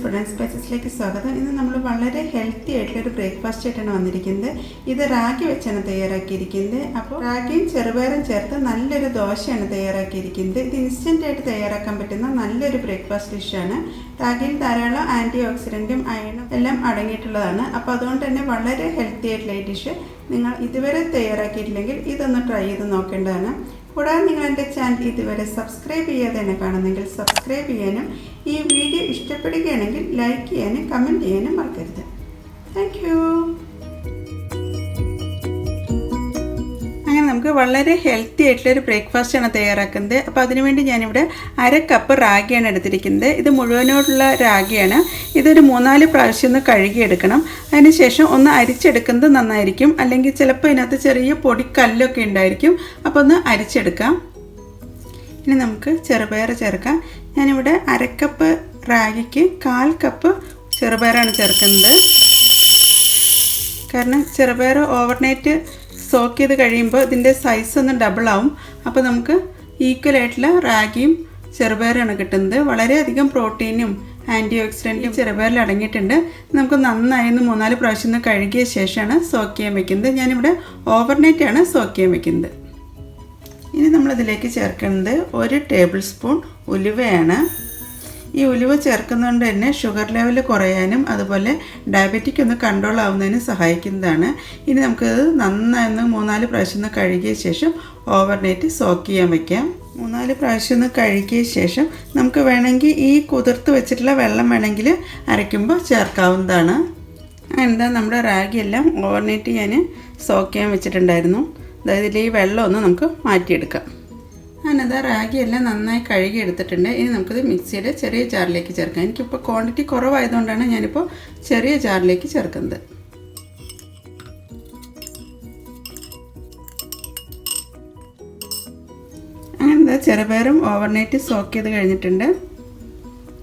food and spicesലേക്ക് സ്വാഗതം. ഇന്ന് നമ്മൾ വളരെ ഹെൽത്തി ആയിട്ടുള്ള ഒരു ബ്രേക്ക്ഫാസ്റ്റ് ആയിട്ടാണ് വന്നിരിക്കുന്നത്. ഇത് റാഗി വെച്ചാണ് തയ്യാറാക്കിയിരിക്കുന്നത്. അപ്പോൾ റാഗിയും ചെറുപയറും ചേർത്ത് നല്ലൊരു ദോശയാണ് തയ്യാറാക്കിയിരിക്കുന്നത്. ഇത് ഇൻസ്റ്റന്റ് ആയിട്ട് തയ്യാറാക്കാൻ പറ്റുന്ന നല്ലൊരു ബ്രേക്ക്ഫാസ്റ്റ് ഡിഷാണ്. റാഗിയിൽ ധാരാളം ആൻറ്റി ഓക്സിഡൻറ്റും അയണും എല്ലാം അടങ്ങിയിട്ടുള്ളതാണ്. അപ്പോൾ അതുകൊണ്ട് തന്നെ വളരെ ഹെൽത്തി ആയിട്ടുള്ള ഈ ഡിഷ് നിങ്ങൾ ഇതുവരെ തയ്യാറാക്കിയിട്ടില്ലെങ്കിൽ ഇതൊന്ന് ട്രൈ ചെയ്ത് നോക്കേണ്ടതാണ്. കൂടാതെ നിങ്ങൾ എൻ്റെ ചാനൽ ഇതുവരെ സബ്സ്ക്രൈബ് ചെയ്യാതെ തന്നെ കാണുന്നെങ്കിൽ സബ്സ്ക്രൈബ് ചെയ്യാനും ഈ വീഡിയോ ഇഷ്ടപ്പെടുകയാണെങ്കിൽ ലൈക്ക് ചെയ്യാനും കമൻറ്റ് ചെയ്യാനും മറക്കരുത്. Thank you. അങ്ങനെ നമുക്ക് വളരെ ഹെൽത്തി ആയിട്ടുള്ളൊരു ബ്രേക്ക്ഫാസ്റ്റാണ് തയ്യാറാക്കുന്നത്. അപ്പോൾ അതിനുവേണ്ടി ഞാനിവിടെ 1/2 കപ്പ് റാഗിയാണ് എടുത്തിരിക്കുന്നത്. ഇത് മുഴുവനോടുള്ള റാഗിയാണ്. ഇതൊരു 3-4 പ്രാവശ്യം ഒന്ന് കഴുകിയെടുക്കണം. അതിനുശേഷം ഒന്ന് അരിച്ചെടുക്കുന്നത് നന്നായിരിക്കും. അല്ലെങ്കിൽ ചിലപ്പോൾ ഇതിനകത്ത് ചെറിയ പൊടിക്കല്ലൊക്കെ ഉണ്ടായിരിക്കും. അപ്പോൾ ഒന്ന് അരിച്ചെടുക്കാം. ഇനി നമുക്ക് ചെറുപയർ ചേർക്കാം. ഞാനിവിടെ 1/2 കപ്പ് റാഗിക്ക് 1/4 കപ്പ് ചെറുപയറാണ് ചേർക്കുന്നത്. കാരണം ചെറുപയർ ഓവർനൈറ്റ് സോക്ക് ചെയ്ത് കഴിയുമ്പോൾ ഇതിൻ്റെ സൈസ് ഒന്ന് ഡബിൾ ആവും. അപ്പോൾ നമുക്ക് ഈക്വലായിട്ടുള്ള റാഗിയും ചെറുപയറാണ് കിട്ടുന്നത്. വളരെയധികം പ്രോട്ടീനും ആൻറ്റി ഓക്സിഡൻറ്റും ചെറുപയറിൽ അടങ്ങിയിട്ടുണ്ട്. നമുക്ക് നന്നായി 3-4 പ്രാവശ്യം ഒന്ന് കഴുകിയ ശേഷമാണ് സോക്ക് ചെയ്യാൻ വയ്ക്കുന്നത്. ഞാനിവിടെ ഓവർനൈറ്റാണ് സോക്ക് ചെയ്യാൻ വയ്ക്കുന്നത്. ഇനി നമ്മളിതിലേക്ക് ചേർക്കുന്നത് 1 ടേബിൾ സ്പൂൺ ഉലുവയാണ്. ഈ ഉലുവ ചേർക്കുന്നതുകൊണ്ട് തന്നെ ഷുഗർ ലെവൽ കുറയാനും അതുപോലെ ഡയബറ്റിക് ഒന്ന് കൺട്രോൾ ആവുന്നതിനും സഹായിക്കുന്നതാണ്. ഇനി നമുക്കത് നന്നായി 3-4 പ്രാവശ്യം ഒന്ന് കഴുകിയ ശേഷം ഓവർനൈറ്റ് സോക്ക് ചെയ്യാൻ വയ്ക്കാം. 3-4 പ്രാവശ്യം ഒന്ന് കഴുകിയ ശേഷം നമുക്ക് വേണമെങ്കിൽ ഈ കുതിർത്ത് വെച്ചിട്ടുള്ള വെള്ളം വേണമെങ്കിൽ അരയ്ക്കുമ്പോൾ ചേർക്കാവുന്നതാണ്. എന്താ നമ്മുടെ റാഗി എല്ലാം ഓവർനൈറ്റ് ഞാൻ സോക്ക് ചെയ്യാൻ വെച്ചിട്ടുണ്ടായിരുന്നു. അതായത് ഇതിൽ ഈ വെള്ളം ഒന്ന് നമുക്ക് മാറ്റിയെടുക്കാം. ഞാനത് റാഗി എല്ലാം നന്നായി കഴുകി എടുത്തിട്ടുണ്ട്. ഇനി നമുക്കിത് മിക്സിയുടെ ചെറിയ ജാറിലേക്ക് ചേർക്കാം. എനിക്കിപ്പോൾ ക്വാണ്ടിറ്റി കുറവായതുകൊണ്ടാണ് ഞാനിപ്പോൾ ചെറിയ ജാറിലേക്ക് ചേർക്കുന്നത്. അങ്ങനെ ചെറുപയറും ഓവർനൈറ്റ് സോക്ക് ചെയ്ത് കഴിഞ്ഞിട്ടുണ്ട്.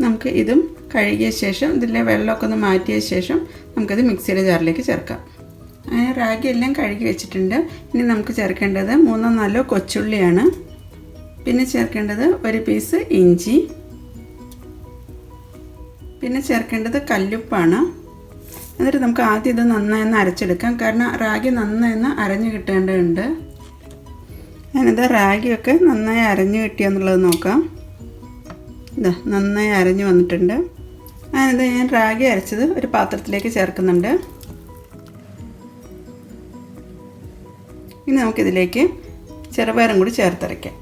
നമുക്ക് ഇതും കഴുകിയ ശേഷം ഇതിലെ വെള്ളമൊക്കെ ഒന്ന് മാറ്റിയ ശേഷം നമുക്കിത് മിക്സിയുടെ ജാറിലേക്ക് ചേർക്കാം. അങ്ങനെ റാഗി എല്ലാം കഴുകി വെച്ചിട്ടുണ്ട്. ഇനി നമുക്ക് ചേർക്കേണ്ടത് 3-4 കൊച്ചുള്ളിയാണ്. പിന്നെ ചേർക്കേണ്ടത് 1 പീസ് ഇഞ്ചി. പിന്നെ ചേർക്കേണ്ടത് കല്ലുപ്പാണ്. എന്നിട്ട് നമുക്ക് ആദ്യം ഇത് നന്നായി ഒന്ന് അരച്ചെടുക്കാം. കാരണം റാഗി നന്നായി ഒന്ന് അരഞ്ഞു കിട്ടേണ്ടതുണ്ട്. ഞാനിത് റാഗിയൊക്കെ നന്നായി അരഞ്ഞു കിട്ടിയെന്നുള്ളത് നോക്കാം. ഇതാ നന്നായി അരഞ്ഞു വന്നിട്ടുണ്ട്. ഞാനിത് ഞാൻ റാഗി അരച്ചത് ഒരു പാത്രത്തിലേക്ക് ചേർക്കുന്നുണ്ട്. ഇനി നമുക്കിതിലേക്ക് ചെറുപയറും കൂടി ചേർത്തരയ്ക്കാം.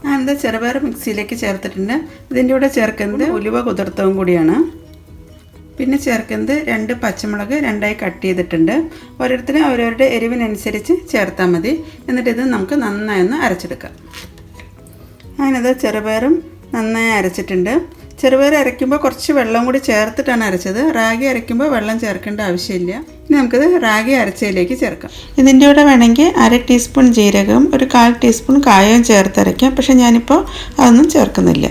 ഞാനെന്താ ചെറുപയർ മിക്സിയിലേക്ക് ചേർത്തിട്ടുണ്ട്. ഇതിൻ്റെ കൂടെ ചേർക്കുന്നത് ഉലുവ കുതിർത്തവും കൂടിയാണ്. പിന്നെ ചേർക്കുന്നത് 2 പച്ചമുളക് 2ആയി കട്ട് ചെയ്തിട്ടുണ്ട്. ഓരോരുത്തരും അവരവരുടെ എരിവിനനുസരിച്ച് ചേർത്താൽ മതി. എന്നിട്ട് നമുക്ക് നന്നായി ഒന്ന് അരച്ചെടുക്കാം. ഞാനത് ചെറുപയറും നന്നായി അരച്ചിട്ടുണ്ട്. ചെറുപയർ അരയ്ക്കുമ്പോൾ കുറച്ച് വെള്ളം കൂടി ചേർത്തിട്ടാണ് അരച്ചത്. റാഗി അരയ്ക്കുമ്പോൾ വെള്ളം ചേർക്കേണ്ട ആവശ്യമില്ല. ഇനി നമുക്കിത് റാഗി അരച്ചതിലേക്ക് ചേർക്കാം. ഇതിൻ്റെ കൂടെ വേണമെങ്കിൽ 1/2 ടീസ്പൂൺ ജീരകവും 1/4 ടീസ്പൂൺ കായവും ചേർത്തരയ്ക്കാം. പക്ഷേ ഞാനിപ്പോൾ അതൊന്നും ചേർക്കുന്നില്ല.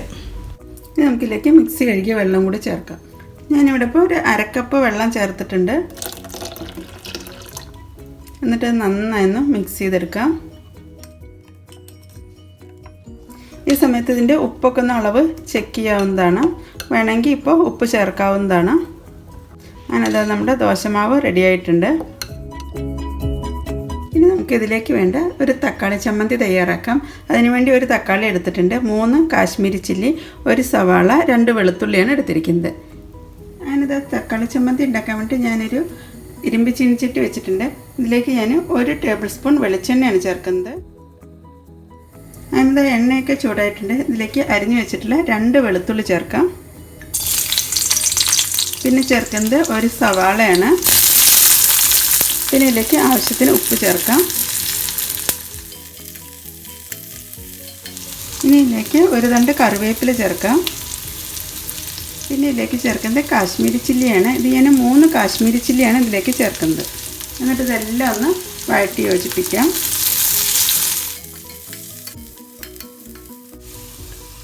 ഇനി നമുക്കിതിലേക്ക് മിക്സി കഴുകിയ വെള്ളം കൂടി ചേർക്കാം. ഞാനിവിടെ ഇപ്പോൾ ഒരു 1/2 കപ്പ് വെള്ളം ചേർത്തിട്ടുണ്ട്. എന്നിട്ട് നന്നായി ഒന്ന് മിക്സ് ചെയ്തെടുക്കാം. ഈ സമയത്ത് ഇതിൻ്റെ ഉപ്പൊക്കെ ഒന്ന് അളവ് ചെക്ക് ചെയ്യാവുന്നതാണ്. വേണമെങ്കിൽ ഇപ്പോൾ ഉപ്പ് ചേർക്കാവുന്നതാണ്. അങ്ങനെയത് നമ്മുടെ ദോശമാവ് റെഡി ആയിട്ടുണ്ട്. ഇനി നമുക്കിതിലേക്ക് വേണ്ട ഒരു തക്കാളി ചമ്മന്തി തയ്യാറാക്കാം. അതിനുവേണ്ടി ഒരു തക്കാളി എടുത്തിട്ടുണ്ട്. 3 കാശ്മീരി ചില്ലി, 1 സവാള, 2 വെളുത്തുള്ളിയാണ് എടുത്തിരിക്കുന്നത്. അങ്ങനെത് തക്കാളി ചമ്മന്തി ഉണ്ടാക്കാൻ വേണ്ടി ഞാനൊരു ഇരുമ്പ് ചീനിച്ചട്ടി വെച്ചിട്ടുണ്ട്. ഇതിലേക്ക് ഞാൻ 1 ടേബിൾ സ്പൂൺ വെളിച്ചെണ്ണയാണ് ചേർക്കുന്നത്. അതിൻ്റെ എണ്ണയൊക്കെ ചൂടായിട്ടുണ്ട്. ഇതിലേക്ക് അരിഞ്ഞു വെച്ചിട്ടുള്ള 2 വെളുത്തുള്ളി ചേർക്കാം. പിന്നെ ചേർക്കുന്നത് 1 സവാളയാണ്. പിന്നെ ഇതിലേക്ക് ആവശ്യത്തിന് ഉപ്പ് ചേർക്കാം. ഇനി ഇതിലേക്ക് 1 തണ്ട് കറിവേപ്പില ചേർക്കാം. പിന്നെ ഇതിലേക്ക് ചേർക്കുന്നത് കാശ്മീരി ചില്ലിയാണ്. ഇത് ഞാൻ 3 കാശ്മീരി ചില്ലിയാണ് ഇതിലേക്ക് ചേർക്കുന്നത്. എന്നിട്ട് ഇതെല്ലാം ഒന്ന് വഴറ്റി യോജിപ്പിക്കാം.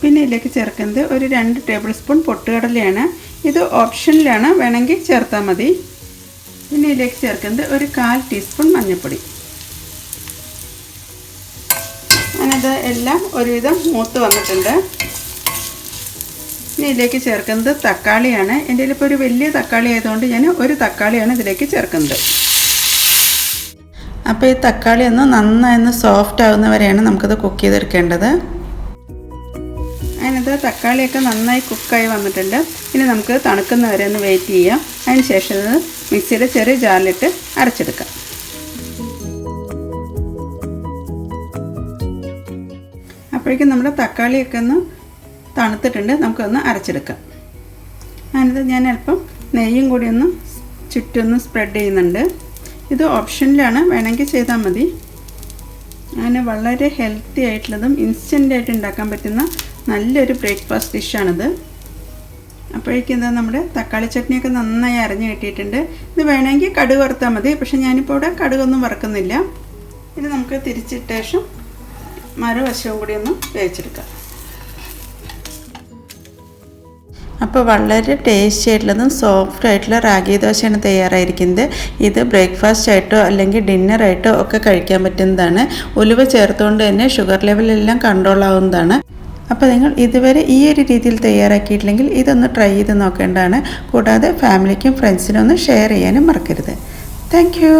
പിന്നെ ഇതിലേക്ക് ചേർക്കുന്നത് 2 ടേബിൾ സ്പൂൺ പൊട്ടുകടലയാണ്. ഇത് ഓപ്ഷനിലാണ്, വേണമെങ്കിൽ ചേർത്താൽ മതി. പിന്നെ ഇതിലേക്ക് ചേർക്കുന്നത് 1/4 ടീസ്പൂൺ മഞ്ഞൾപ്പൊടി. അങ്ങനെ ഇത് എല്ലാം ഒരുവിധം മൂത്ത് വന്നിട്ടുണ്ട്. ഇനി ഇതിലേക്ക് ചേർക്കുന്നത് തക്കാളിയാണ്. എൻ്റെ കയ്യിലിപ്പോൾ ഒരു വലിയ തക്കാളി ആയതുകൊണ്ട് ഞാൻ ഒരു തക്കാളിയാണ് ഇതിലേക്ക് ചേർക്കുന്നത്. അപ്പോൾ ഈ തക്കാളി ഒന്ന് നന്നായി സോഫ്റ്റ് ആവുന്നവരെയാണ് നമുക്കത് കുക്ക് ചെയ്തെടുക്കേണ്ടത്. അതിനകത്ത് തക്കാളിയൊക്കെ നന്നായി കുക്കായി വന്നിട്ടുണ്ട്. ഇനി നമുക്ക് തണുക്കുന്നവരെ ഒന്ന് വെയിറ്റ് ചെയ്യാം. അതിന് ശേഷം ഇത് മിക്സിയുടെ ചെറിയ ജാറിലിട്ട് അരച്ചെടുക്കാം. അപ്പോഴേക്കും നമ്മുടെ തക്കാളിയൊക്കെ ഒന്ന് തണുത്തിട്ടുണ്ട്. നമുക്കൊന്ന് അരച്ചെടുക്കാം. അതിനകത്ത് ഞാൻ അല്പം നെയ്യും കൂടി ഒന്ന് ചുറ്റൊന്ന് സ്പ്രെഡ് ചെയ്യുന്നുണ്ട്. ഇത് ഓപ്ഷനിലാണ്, വേണമെങ്കിൽ ചെയ്താൽ മതി. അങ്ങനെ വളരെ ഹെൽത്തി ആയിട്ടുള്ളതും ഇൻസ്റ്റൻ്റായിട്ട് ഉണ്ടാക്കാൻ പറ്റുന്ന നല്ലൊരു ബ്രേക്ക്ഫാസ്റ്റ് ഡിഷാണിത്. അപ്പോഴേക്കും എന്താ നമ്മുടെ തക്കാളി ചട്നിയൊക്കെ നന്നായി അരഞ്ഞ് കിട്ടിയിട്ടുണ്ട്. ഇത് വേണമെങ്കിൽ കടുക് വറുത്താൽ മതി, പക്ഷേ ഞാനിപ്പോൾ ഇവിടെ കടുകൊന്നും വറുക്കുന്നില്ല. ഇത് നമുക്ക് തിരിച്ചിട്ട ശേഷം മറുവശവും കൂടി ഒന്ന് വേവിച്ചെടുക്കാം. അപ്പോൾ വളരെ ടേസ്റ്റി ആയിട്ടുള്ളതും സോഫ്റ്റ് ആയിട്ടുള്ള റാഗി ദോശയാണ് തയ്യാറായിരിക്കുന്നത്. ഇത് ബ്രേക്ക്ഫാസ്റ്റ് ആയിട്ടോ അല്ലെങ്കിൽ ഡിന്നറായിട്ടോ ഒക്കെ കഴിക്കാൻ പറ്റുന്നതാണ്. ഉലുവ ചേർത്തുകൊണ്ട് തന്നെ ഷുഗർ ലെവലെല്ലാം കൺട്രോൾ ആവുന്നതാണ്. അപ്പോൾ നിങ്ങൾ ഇതുവരെ ഈ ഒരു രീതിയിൽ തയ്യാറാക്കിയിട്ടില്ലെങ്കിൽ ഇതൊന്ന് ട്രൈ ചെയ്ത് നോക്കേണ്ടതാണ്. കൂടാതെ ഫാമിലിക്കും ഫ്രണ്ട്സിനും ഒന്ന് ഷെയർ ചെയ്യാനും മറക്കരുത്. Thank you.